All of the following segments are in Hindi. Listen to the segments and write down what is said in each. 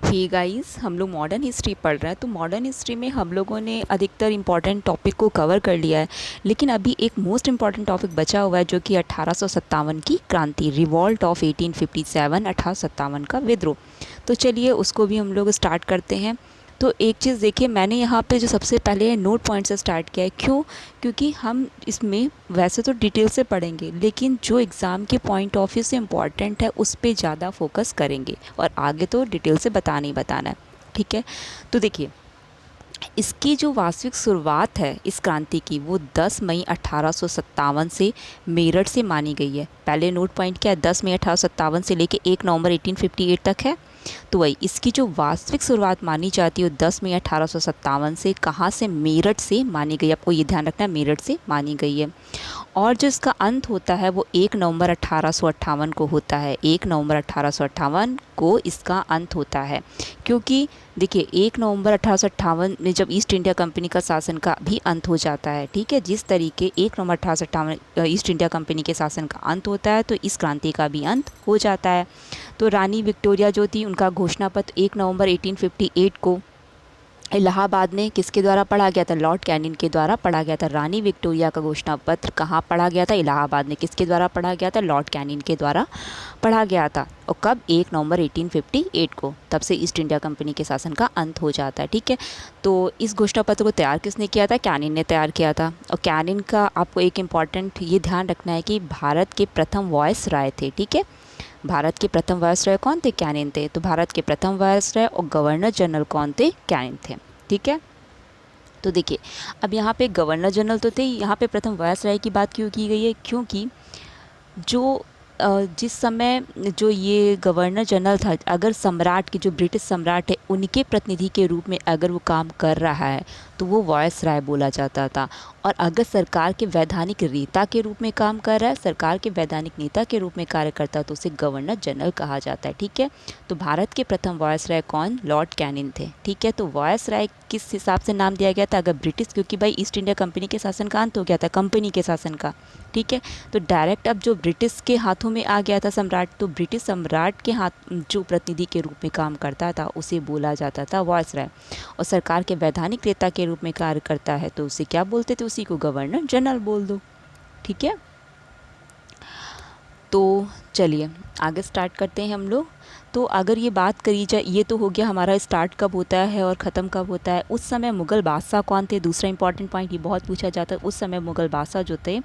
हे गाइस, हम लोग मॉडर्न हिस्ट्री पढ़ रहे हैं। तो मॉडर्न हिस्ट्री में हम लोगों ने अधिकतर इम्पॉर्टेंट टॉपिक को कवर कर लिया है, लेकिन अभी एक मोस्ट इम्पॉर्टेंट टॉपिक बचा हुआ है जो कि 1857 की क्रांति, रिवॉल्ट ऑफ 1857, 1857 का विद्रोह। तो चलिए उसको भी हम लोग स्टार्ट करते हैं। तो एक चीज़ देखिए, मैंने यहाँ पे जो सबसे पहले नोट पॉइंट से स्टार्ट किया है। क्यों? क्योंकि हम इसमें वैसे तो डिटेल से पढ़ेंगे, लेकिन जो एग्ज़ाम के पॉइंट ऑफ व्यू से इम्पॉर्टेंट है उस पे ज़्यादा फोकस करेंगे, और आगे तो डिटेल से बताना ही बताना है। ठीक है, तो देखिए, इसकी जो वास्तविक शुरुआत है इस क्रांति की, वो 10 मई 1857 से मेरठ से मानी गई है। पहले नोट पॉइंट क्या है, 10 मई 1857 से लेके 1 नवंबर 1858 तक है। तो वही इसकी जो वास्तविक शुरुआत मानी जाती है वो 10 मई 1857 से, कहाँ से? मेरठ से मानी गई। आपको ये ध्यान रखना है, मेरठ से मानी गई है। और जो इसका अंत होता है वो 1 नवंबर 1858 को होता है। 1 नवंबर 1858 को इसका अंत होता है, क्योंकि देखिए 1 नवंबर 1858 में जब ईस्ट इंडिया कंपनी का शासन का भी अंत हो जाता है, ठीक है, जिस तरीके 1 नवंबर 1858 ईस्ट इंडिया कंपनी के शासन का अंत होता है, तो इस क्रांति का भी अंत हो जाता है। तो रानी विक्टोरिया जो थी, उनका घोषणा पत्र 1 नवंबर 1858 को इलाहाबाद में किसके द्वारा पढ़ा गया था? लॉर्ड कैनिंग के द्वारा पढ़ा गया था। रानी विक्टोरिया का घोषणा पत्र कहाँ पढ़ा गया था? इलाहाबाद में। किसके द्वारा पढ़ा गया था? लॉर्ड कैनिंग के द्वारा पढ़ा गया था। और कब? 1 नवंबर 1858 को। तब से ईस्ट इंडिया कंपनी के शासन का अंत हो जाता है। ठीक है, तो इस घोषणा पत्र को तैयार किसने किया था? कैनिंग ने तैयार किया था। और कैनिंग का आपको एक इम्पॉर्टेंट ये ध्यान रखना है कि भारत के प्रथम वायसराय थे। ठीक है, भारत के प्रथम वायसराय कौन थे? कैनिंग थे। तो भारत के प्रथम वायसराय और गवर्नर जनरल कौन थे? कैनिंग थे। ठीक है, तो देखिए, अब यहाँ पे गवर्नर जनरल तो थे, यहाँ पे प्रथम वायसराय की बात क्यों की गई है? क्योंकि जो जिस समय जो ये गवर्नर जनरल था, अगर सम्राट की, जो ब्रिटिश सम्राट है, उनके प्रतिनिधि के रूप में अगर वो काम कर रहा है तो वो वायसराय बोला जाता था। और अगर सरकार के वैधानिक नेता के रूप में काम कर रहा है, सरकार के वैधानिक नेता के रूप में कार्य करता है, तो उसे गवर्नर जनरल कहा जाता है। ठीक है, तो भारत के प्रथम वायसराय कौन? लॉर्ड कैनिंग थे। ठीक है, तो वायसराय किस हिसाब से नाम दिया गया था? अगर ब्रिटिश, क्योंकि भाई ईस्ट इंडिया कंपनी के शासन का अंत हो गया था, कंपनी के शासन का। ठीक है, तो डायरेक्ट अब जो ब्रिटिश के हाथों में आ गया था सम्राट, तो ब्रिटिश सम्राट के हाथ जो प्रतिनिधि के रूप में काम करता था उसे बोला जाता था वायसराय। और सरकार के वैधानिक नेता के रूप में कार्य करता है तो उसे क्या बोलते थे? उसी को गवर्नर जनरल बोल दो। ठीक है, तो चलिए आगे स्टार्ट करते हैं हम लोग। तो अगर ये बात करी जाए, ये तो हो गया हमारा स्टार्ट कब होता है और ख़त्म कब होता है। उस समय मुग़ल बादशाह कौन थे? दूसरा इंपॉर्टेंट पॉइंट, ये बहुत पूछा जाता है। उस समय मुग़ल बादशाह जो थे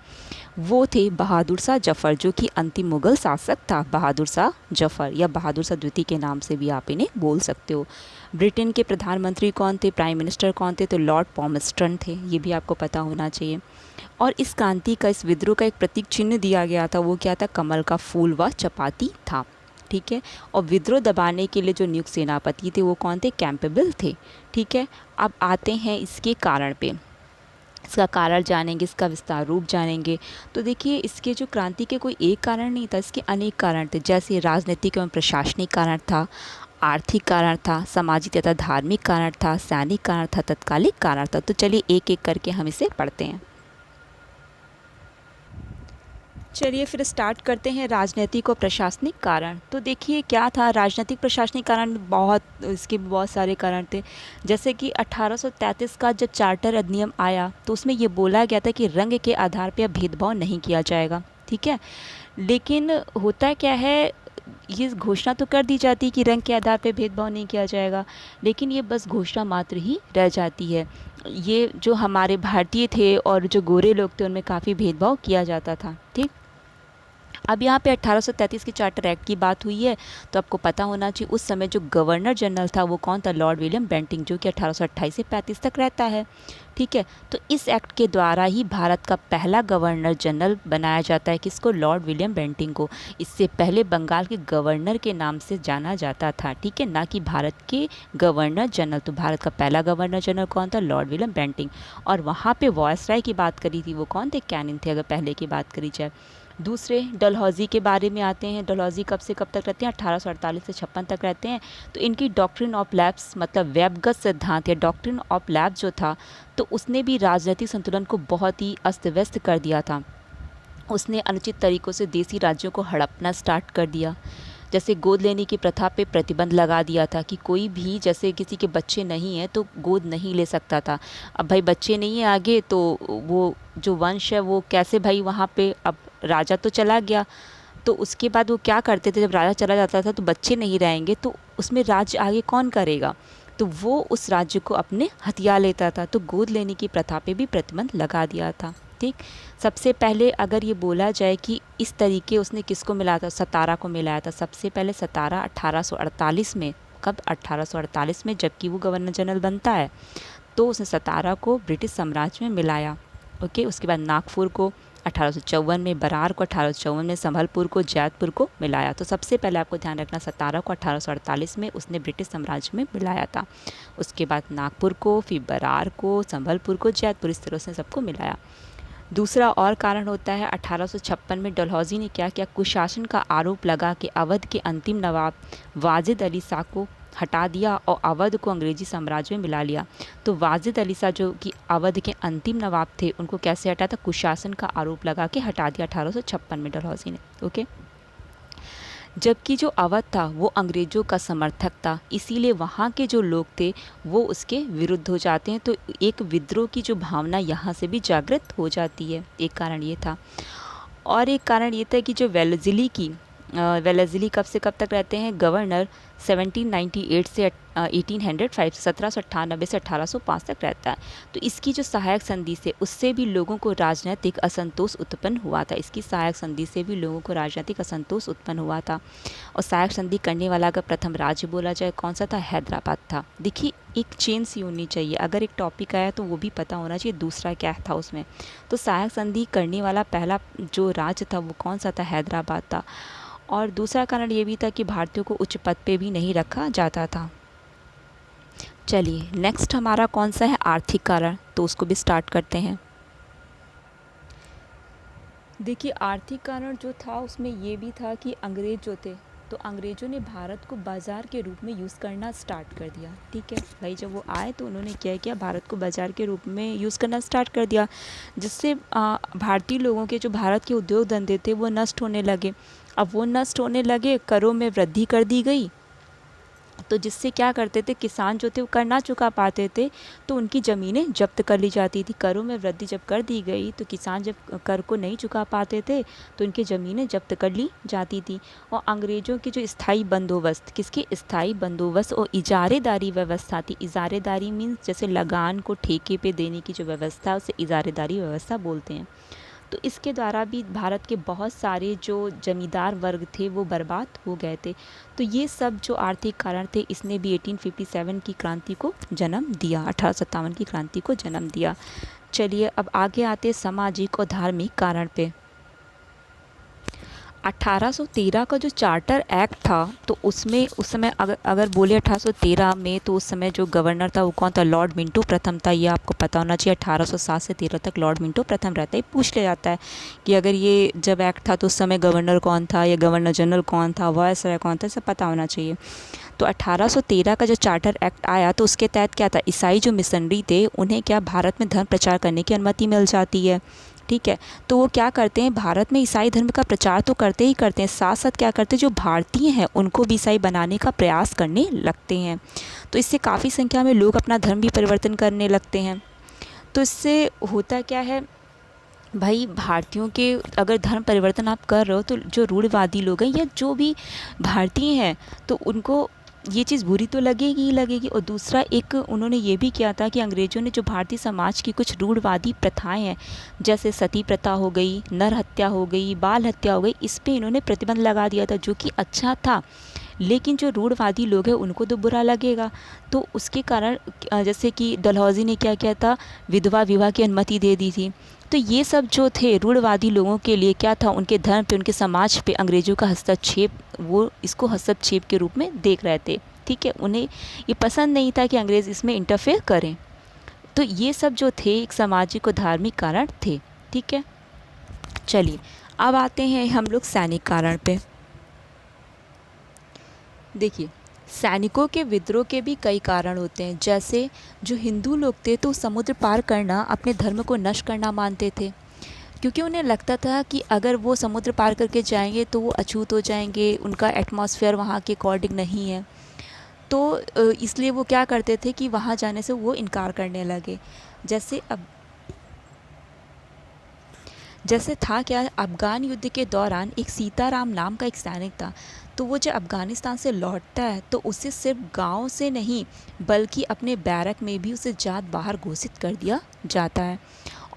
वो थे बहादुर शाह जफ़र, जो कि अंतिम मुग़ल शासक था। बहादुर शाह जफ़र या बहादुर शाह द्वितीय के नाम से भी आप इन्हें बोल सकते हो। ब्रिटेन के प्रधानमंत्री कौन थे? प्राइम मिनिस्टर कौन थे? तो लॉर्ड पॉमस्टन थे। ये भी आपको पता होना चाहिए। और इस क्रांति का, इस विद्रोह का एक प्रतीक चिन्ह दिया गया था, वो क्या था? कमल का फूल व चपाती था। ठीक है, और विद्रोह दबाने के लिए जो नियुक्त सेनापति थे वो कौन थे? कैंपेबल थे। ठीक है, अब आते हैं इसके कारण पे। इसका कारण जानेंगे, इसका विस्तार रूप जानेंगे। तो देखिए, इसके जो क्रांति के कोई एक कारण नहीं था, इसके अनेक कारण थे। जैसे राजनीतिक एवं प्रशासनिक कारण था, आर्थिक कारण था, सामाजिक तथा धार्मिक कारण था, सैनिक कारण था, तत्कालिक कारण था। तो चलिए एक एक करके हम इसे पढ़ते हैं। चलिए फिर स्टार्ट करते हैं राजनीतिक और प्रशासनिक कारण। तो देखिए क्या था राजनीतिक प्रशासनिक कारण, बहुत इसके बहुत सारे कारण थे। जैसे कि 1833 का जब चार्टर अधिनियम आया तो उसमें ये बोला गया था कि रंग के आधार पर भेदभाव नहीं किया जाएगा। ठीक है, लेकिन होता क्या है, ये घोषणा तो कर दी जाती है कि रंग के आधार पर भेदभाव नहीं किया जाएगा, लेकिन ये बस घोषणा मात्र ही रह जाती है। ये जो हमारे भारतीय थे और जो गोरे लोग थे उनमें काफ़ी भेदभाव किया जाता था। ठीक, अब यहाँ पे 1833 के चार्टर एक्ट की बात हुई है, तो आपको पता होना चाहिए उस समय जो गवर्नर जनरल था वो कौन था? लॉर्ड विलियम बेंटिंग, जो कि 1828 से 35 तक रहता है। ठीक है, तो इस एक्ट के द्वारा ही भारत का पहला गवर्नर जनरल बनाया जाता है। किसको? लॉर्ड विलियम बेंटिंग को। इससे पहले बंगाल के गवर्नर के नाम से जाना जाता था। ठीक है, ना कि भारत के गवर्नर जनरल। तो भारत का पहला गवर्नर जनरल कौन था? Lord William Bentinck. और वहाँ पे वायसराय की बात करी थी वो कौन थे? कैनिंग थे, अगर पहले की बात करी जाए। दूसरे डलहौजी के बारे में आते हैं। डलहौजी कब से कब तक रहते हैं? 1848 से 56 तक रहते हैं। तो इनकी डॉक्ट्रिन ऑफ लैब्स, मतलब वेबगत सिद्धांत या डॉक्ट्रिन ऑफ लैब्स जो था, तो उसने भी राजनीतिक संतुलन को बहुत ही अस्त व्यस्त कर दिया था। उसने अनुचित तरीक़ों से देसी राज्यों को हड़पना स्टार्ट कर दिया। जैसे गोद लेने की प्रथा पे प्रतिबंध लगा दिया था कि कोई भी जैसे किसी के बच्चे नहीं हैं तो गोद नहीं ले सकता था। अब भाई बच्चे नहीं है आगे तो वो जो वंश है वो कैसे भाई वहाँ पे, अब राजा तो चला गया तो उसके बाद वो क्या करते थे, जब राजा चला जाता था तो बच्चे नहीं रहेंगे तो उसमें राज्य आगे कौन करेगा, तो वो उस राज्य को अपने हथिया लेता था। तो गोद लेने की प्रथा पे भी प्रतिबंध लगा दिया था। ठीक, सबसे पहले अगर ये बोला जाए कि इस तरीके उसने किसको मिलाया था, सतारा को मिलाया था। सबसे पहले सतारा 1848 में, कब 1848 में जबकि वो गवर्नर जनरल बनता है, तो उसने सतारा को ब्रिटिश साम्राज्य में मिलाया। ओके, उसके बाद नागपुर को 1854 में, बरार को 1854 में, संभलपुर को, जैतपुर को मिलाया। तो सबसे पहले आपको ध्यान रखना, सतारा को 1848 में उसने ब्रिटिश साम्राज्य में मिलाया था। उसके बाद नागपुर को, फिर बरार को, संभलपुर को, जैतपुर, इस तरह से सबको मिलाया। दूसरा और कारण होता है 1856 में डलहौजी ने क्या किया, कुशासन का आरोप लगा के अवध के अंतिम नवाब वाजिद अली शाह को हटा दिया और अवध को अंग्रेजी साम्राज्य में मिला लिया। तो वाजिद अली शाह जो कि अवध के अंतिम नवाब थे, उनको कैसे हटा था, कुशासन का आरोप लगा के हटा दिया 1856 में डलहौजी ने। ओके, जबकि जो अवध था वो अंग्रेज़ों का समर्थक था, इसीलिए वहाँ के जो लोग थे वो उसके विरुद्ध हो जाते हैं। तो एक विद्रोह की जो भावना यहाँ से भी जागृत हो जाती है, एक कारण ये था। और एक कारण ये था कि जो वेलेज़ली कब से कब तक रहते हैं, गवर्नर 1798 से 1805, 1798 से 1805 तक रहता है। तो इसकी जो सहायक संधि से उससे भी लोगों को राजनीतिक असंतोष उत्पन्न हुआ था। इसकी सहायक संधि से भी लोगों को राजनीतिक असंतोष उत्पन्न हुआ था। और सहायक संधि करने वाला अगर प्रथम राज्य बोला जाए कौन सा था, हैदराबाद था। देखिए एक चेन सी होनी चाहिए, अगर एक टॉपिक आया तो वो भी पता होना चाहिए दूसरा क्या था उसमें। तो सहायक संधि करने वाला पहला जो राज्य था वो कौन सा था, हैदराबाद था। और दूसरा कारण ये भी था कि भारतीयों को उच्च पद पे भी नहीं रखा जाता था। चलिए नेक्स्ट हमारा कौन सा है, आर्थिक कारण, तो उसको भी स्टार्ट करते हैं। देखिए आर्थिक कारण जो था उसमें ये भी था कि अंग्रेज जो थे तो अंग्रेज़ों ने भारत को बाज़ार के रूप में यूज़ करना स्टार्ट कर दिया। ठीक है भाई, जब वो आए तो उन्होंने क्या किया, भारत को बाज़ार के रूप में यूज़ करना स्टार्ट कर दिया, जिससे भारतीय लोगों के जो भारत के उद्योग धंधे थे वो नष्ट होने लगे। अब वो नष्ट होने लगे, करों में वृद्धि कर दी गई, तो जिससे क्या करते थे, किसान जो थे वो कर ना चुका पाते थे तो उनकी ज़मीनें जब्त कर ली जाती थी। करों में वृद्धि जब कर दी गई तो किसान जब कर को नहीं चुका पाते थे तो उनकी ज़मीनें जब्त कर ली जाती थी। और अंग्रेज़ों की जो स्थायी बंदोबस्त, किसकी स्थायी बंदोबस्त और इजारेदारी व्यवस्था थी। इजारेदारी मीन्स जैसे लगान को ठेके पे देने की जो व्यवस्था है उसे इजारेदारी व्यवस्था बोलते हैं। तो इसके द्वारा भी भारत के बहुत सारे जो जमींदार वर्ग थे वो बर्बाद हो गए थे। तो ये सब जो आर्थिक कारण थे इसने भी 1857 की क्रांति को जन्म दिया, 1857 की क्रांति को जन्म दिया। चलिए अब आगे आते सामाजिक और धार्मिक कारण पे। 1813 का जो चार्टर एक्ट था तो उसमें उस समय अगर बोले 1813 में तो उस समय जो गवर्नर था वो कौन था, लॉर्ड मिंटो प्रथम था। ये आपको पता होना चाहिए, 1807 से 13 तक लॉर्ड मिंटो प्रथम रहता है। पूछ लिया जाता है कि अगर ये जब एक्ट था तो उस समय गवर्नर कौन था या गवर्नर जनरल कौन था, वायसराय कौन था, सब पता होना चाहिए। तो 1813 का जो चार्टर एक्ट आया तो उसके तहत क्या था, ईसाई जो मिशनरी थे उन्हें क्या भारत में धर्म प्रचार करने की अनुमति मिल जाती है। ठीक है, तो वो क्या करते हैं, भारत में ईसाई धर्म का प्रचार तो करते ही करते हैं, साथ साथ क्या करते हैं, जो भारतीय हैं उनको भी ईसाई बनाने का प्रयास करने लगते हैं। तो इससे काफ़ी संख्या में लोग अपना धर्म भी परिवर्तन करने लगते हैं। तो इससे होता क्या है भाई, भारतीयों के अगर धर्म परिवर्तन आप कर रहे हो तो जो रूढ़िवादी लोग हैं या जो भी भारतीय हैं तो उनको ये चीज़ बुरी तो लगेगी ही लगेगी। और दूसरा एक उन्होंने ये भी किया था कि अंग्रेज़ों ने जो भारतीय समाज की कुछ रूढ़िवादी प्रथाएं हैं जैसे सती प्रथा हो गई, नर हत्या हो गई, बाल हत्या हो गई, इस पे इन्होंने प्रतिबंध लगा दिया था, जो कि अच्छा था। लेकिन जो रूढ़िवादी लोग हैं उनको तो बुरा लगेगा। तो उसके कारण जैसे कि डलहौजी ने क्या किया था, विधवा विवाह की अनुमति दे दी थी। तो ये सब जो थे रूढ़िवादी लोगों के लिए क्या था, उनके धर्म पे, उनके समाज पे अंग्रेज़ों का हस्तक्षेप, वो इसको हस्तक्षेप के रूप में देख रहे थे। ठीक है, उन्हें ये पसंद नहीं था कि अंग्रेज़ इसमें इंटरफेयर करें। तो ये सब जो थे एक सामाजिक और धार्मिक कारण थे। ठीक है, चलिए अब आते हैं हम लोग सैनिक कारण पे। देखिए सैनिकों के विद्रोह के भी कई कारण होते हैं। जैसे जो हिंदू लोग थे तो समुद्र पार करना अपने धर्म को नष्ट करना मानते थे, क्योंकि उन्हें लगता था कि अगर वो समुद्र पार करके जाएंगे तो वो अछूत हो जाएंगे, उनका एटमॉस्फेयर वहाँ के अकॉर्डिंग नहीं है। तो इसलिए वो क्या करते थे कि वहाँ जाने से वो इनकार करने लगे। जैसे अब जैसे था क्या, अफ़गान युद्ध के दौरान एक सीताराम नाम का एक सैनिक था। तो वो जब अफ़गानिस्तान से लौटता है तो उसे सिर्फ गांव से नहीं बल्कि अपने बैरक में भी उसे जात बाहर घोषित कर दिया जाता है।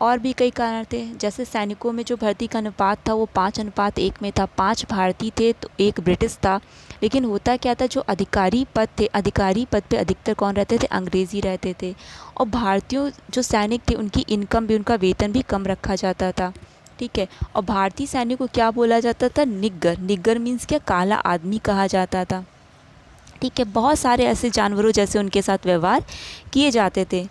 और भी कई कारण थे, जैसे सैनिकों में जो भर्ती का अनुपात था वो 5:1 में था। 5 भारतीय थे तो 1 ब्रिटिश था। लेकिन होता क्या था, जो अधिकारी पद थे, अधिकारी पद पे अधिकतर कौन रहते थे, अंग्रेज़ी रहते थे। और भारतीयों जो सैनिक थे उनकी इनकम भी, उनका वेतन भी कम रखा जाता था। ठीक है। और भारतीय सैनिक को क्या बोला जाता था, निग्गर। निग्गर मीन्स क्या, काला आदमी कहा जाता था। ठीक है। बहुत सारे ऐसे जानवरों जैसे उनके साथ व्यवहार किए जाते थे।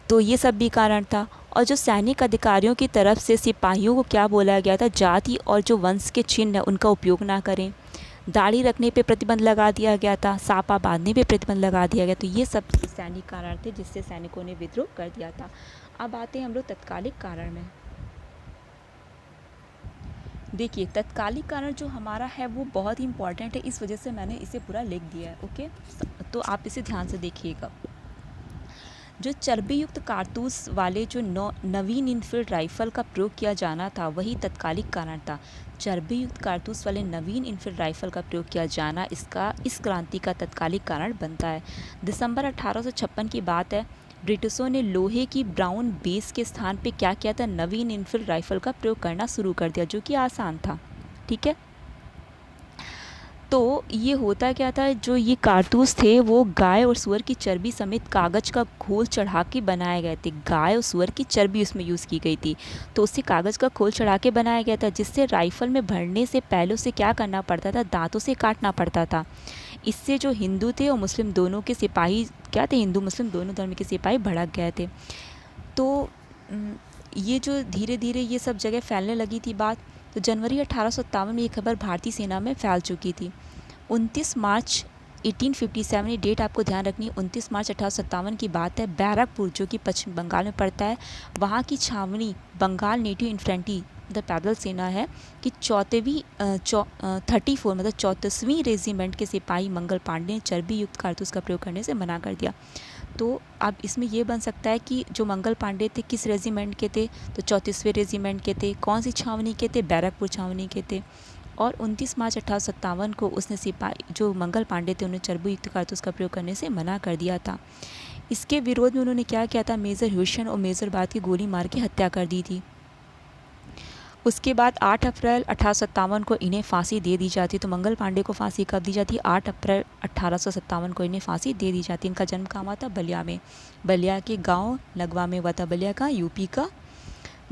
तो ये सब भी कारण था। और जो सैनिक अधिकारियों की तरफ से सिपाहियों को क्या बोला गया था, जाति और जो वंश के चिन्ह है उनका उपयोग ना करें। दाढ़ी रखने पे प्रतिबंध लगा दिया गया था, सापा बांधने पे प्रतिबंध लगा दिया गया। तो ये सब सैनिक कारण थे जिससे सैनिकों ने विद्रोह कर दिया था। अब आते हैं हम लोग तत्कालिक कारण में। देखिए, तत्कालिक कारण जो हमारा है वो बहुत ही इम्पॉर्टेंट है, इस वजह से मैंने इसे पूरा लिख दिया है। ओके, तो आप इसे ध्यान से देखिएगा। जो चर्बी युक्त कारतूस वाले जो नवीन इनफील्ड राइफल का प्रयोग किया जाना था वही तत्कालिक कारण था। चर्बी युक्त कारतूस वाले नवीन इनफील्ड राइफल का प्रयोग किया जाना इस क्रांति का तत्कालिक कारण बनता है। दिसंबर 1856 की बात है। ब्रिटिशों ने लोहे की ब्राउन बेस के स्थान पे क्या किया था, नवीन इनफील्ड राइफल का प्रयोग करना शुरू कर दिया, जो कि आसान था। ठीक है। तो ये होता क्या था, जो ये कारतूस थे वो गाय और सूअर की चर्बी समेत कागज़ का घोल चढ़ा के बनाए गए थे। गाय और सूअर की चर्बी उसमें यूज़ की गई थी, तो उससे कागज़ का घोल चढ़ा के बनाया गया था, जिससे राइफ़ल में भरने से पहले उसे क्या करना पड़ता था, दांतों से काटना पड़ता था। इससे जो हिंदू थे और मुस्लिम दोनों के सिपाही क्या थे, हिंदू मुस्लिम दोनों धर्म के सिपाही भड़क गए थे। तो ये जो धीरे धीरे ये सब जगह फैलने लगी थी बात, तो जनवरी 1857 में ये खबर भारतीय सेना में फैल चुकी थी। 29 मार्च 1857, ये डेट आपको ध्यान रखनी है। 29 मार्च 1857 की बात है। बैरकपुर जो कि पश्चिम बंगाल में पड़ता है, वहाँ की छावनी बंगाल नेटिव इन्फेंट्री मतलब पैदल सेना है कि 34 मतलब 34वीं रेजिमेंट के सिपाही मंगल पांडे ने चर्बी युक्त कारतूस का प्रयोग करने से मना कर दिया। तो अब इसमें ये बन सकता है कि जो मंगल पांडे थे किस रेजिमेंट के थे, तो 34वें रेजिमेंट के थे। कौन सी छावनी के थे, बैरकपुर छावनी के थे। और 29 मार्च 1857 को उसने सिपाही जो मंगल पांडे थे उन्हें चर्बी युक्त कारतूस का प्रयोग करने से मना कर दिया था। इसके विरोध में उन्होंने क्या किया था, मेजर ह्यूशन और मेजर बाद की गोली मार के हत्या कर दी थी। उसके बाद 8 अप्रैल 1857 को इन्हें फांसी दे दी जाती। तो मंगल पांडे को फांसी कब दी जाती है, 8 अप्रैल 1857 को इन्हें फांसी दे दी जाती। इनका जन्म कहाँ हुआ था, बलिया में। बलिया के गांव लगवा में हुआ था। बलिया का यूपी का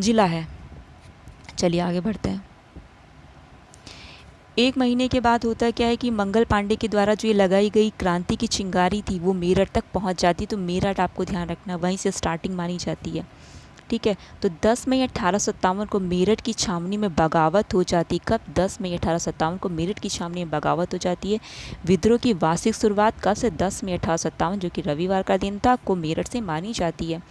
ज़िला है। चलिए आगे बढ़ते हैं। 1 महीने के बाद होता क्या है कि मंगल पांडे के द्वारा जो ये लगाई गई क्रांति की चिंगारी थी वो मेरठ तक पहुंच जाती। तो मेरठ आपको ध्यान रखना, वहीं से स्टार्टिंग मानी जाती है। ठीक है। तो 10 मई 1857 को मेरठ की छावनी में बगावत हो जाती। कब, 10 मई 1857 को मेरठ की छावनी में बगावत हो जाती है। विद्रोह की वार्षिक शुरुआत कब से, 10 मई 1857 जो कि रविवार का दिन था को मेरठ से मानी जाती है।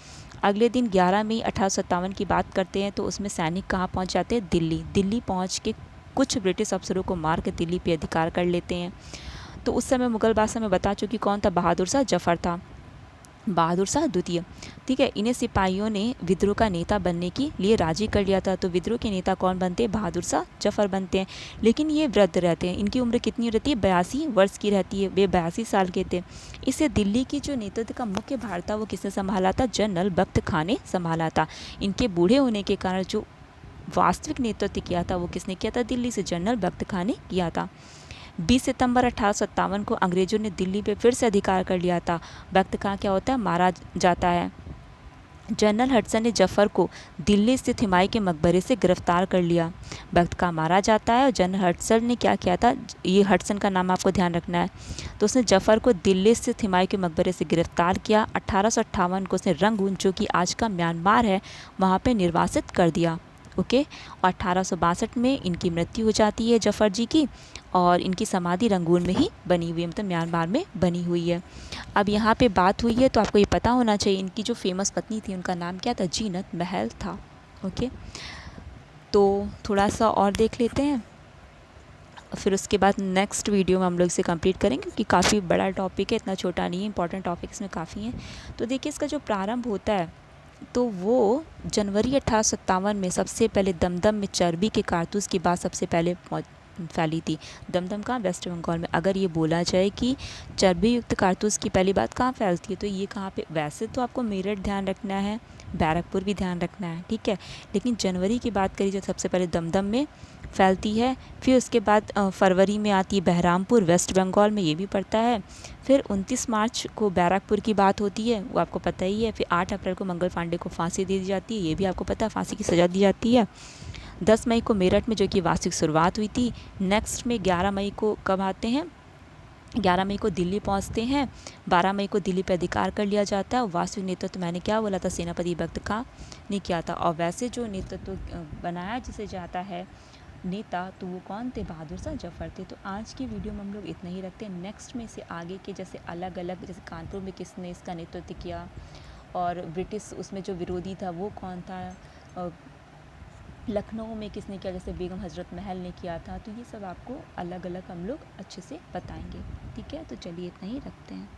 अगले दिन 11 मई 1857 की बात करते हैं तो उसमें सैनिक कहाँ पहुँच जाते हैं, दिल्ली। दिल्ली पहुँच के कुछ ब्रिटिश अफसरों को मार के दिल्ली पे अधिकार कर लेते हैं। तो उस समय मुगल बादशाह में बता चुकी कौन था, बहादुर शाह जफ़र था, बहादुर शाह द्वितीय। ठीक है। इन्हें सिपाहियों ने विद्रोह का नेता बनने के लिए राजी कर लिया था। तो विद्रोह के नेता कौन बनते हैं, बहादुर शाह जफ़र बनते हैं। लेकिन ये वृद्ध रहते हैं। इनकी उम्र कितनी रहती है, 82 वर्ष की रहती है। वे 82 साल के थे। इससे दिल्ली की जो नेतृत्व का मुख्य भार था वो किसने संभाला था, जनरल बख्त खां ने संभाला था। इनके बूढ़े होने के कारण जो वास्तविक नेतृत्व किया था वो किसने किया था, दिल्ली से जनरल बख्त खां ने किया था। 20 सितंबर 1857 को अंग्रेज़ों ने दिल्ली पे फिर से अधिकार कर लिया था। बख्त खां क्या होता है, मारा जाता है। जनरल हडसन ने जफ़र को दिल्ली स्थित हुमायूं के मकबरे से गिरफ्तार कर लिया। बख्त खां मारा जाता है और जनरल हडसन ने क्या किया था, ये हडसन का नाम आपको ध्यान रखना है। तो उसने जफ़र को दिल्ली स्थित हुमायूं के मकबरे से गिरफ्तार किया। 1858 को उसने रंगून जो कि आज का म्यांमार है वहाँ पे निर्वासित कर दिया। ओके। और 1862 में इनकी मृत्यु हो जाती है जफ़र जी की, और इनकी समाधि रंगून में ही बनी हुई है, मतलब म्यांमार में बनी हुई है। अब यहाँ पे बात हुई है तो आपको ये पता होना चाहिए इनकी जो फेमस पत्नी थी उनका नाम क्या था, जीनत महल था। ओके। तो थोड़ा सा और देख लेते हैं, फिर उसके बाद नेक्स्ट वीडियो में हम लोग इसे कंप्लीट करेंगे, क्योंकि काफ़ी बड़ा टॉपिक है, इतना छोटा नहीं है, इंपॉर्टेंट टॉपिक इसमें काफ़ी हैं। तो देखिए इसका जो प्रारंभ होता है तो वो जनवरी 1857 में सबसे पहले दमदम में चर्बी के कारतूस की बात सबसे पहले फैली थी। दमदम कहाँ, वेस्ट बंगाल में। अगर ये बोला जाए कि चर्बी युक्त कारतूस की पहली बात कहाँ फैलती है, तो ये कहाँ पे, वैसे तो आपको मेरठ ध्यान रखना है, बैरकपुर भी ध्यान रखना है, ठीक है, लेकिन जनवरी की बात करी जो सबसे पहले दमदम में फैलती है, फिर उसके बाद फरवरी में आती है बहरामपुर, वेस्ट बंगाल में, ये भी पड़ता है। फिर 29 मार्च को बैरकपुर की बात होती है, वो आपको पता ही है। फिर 8 अप्रैल को मंगल पांडे को फांसी दे दी जाती है, ये भी आपको पता है, फांसी की सज़ा दी जाती है। 10 मई को मेरठ में जो कि वार्षिक शुरुआत हुई थी। नेक्स्ट में 11 मई को कब आते हैं, 11 मई को दिल्ली पहुंचते हैं। 12 मई को दिल्ली पर अधिकार कर लिया जाता है। वास्तविक नेतृत्व तो मैंने क्या बोला था, सेनापति भगत खां ने किया था। और वैसे जो नेतृत्व बनाया जिसे जाता है नेता, तो वो कौन थे, बहादुर शाह जफर थे। तो आज की वीडियो में हम लोग इतना ही रखते हैं। नेक्स्ट में से आगे के जैसे अलग अलग, जैसे कानपुर में किसने इसका नेतृत्व किया, और ब्रिटिश उसमें जो विरोधी था वो कौन था, लखनऊ में किसने किया, जैसे बेगम हजरत महल ने किया था, तो ये सब आपको अलग अलग हम लोग अच्छे से बताएंगे। ठीक है, तो चलिए इतना ही रखते हैं।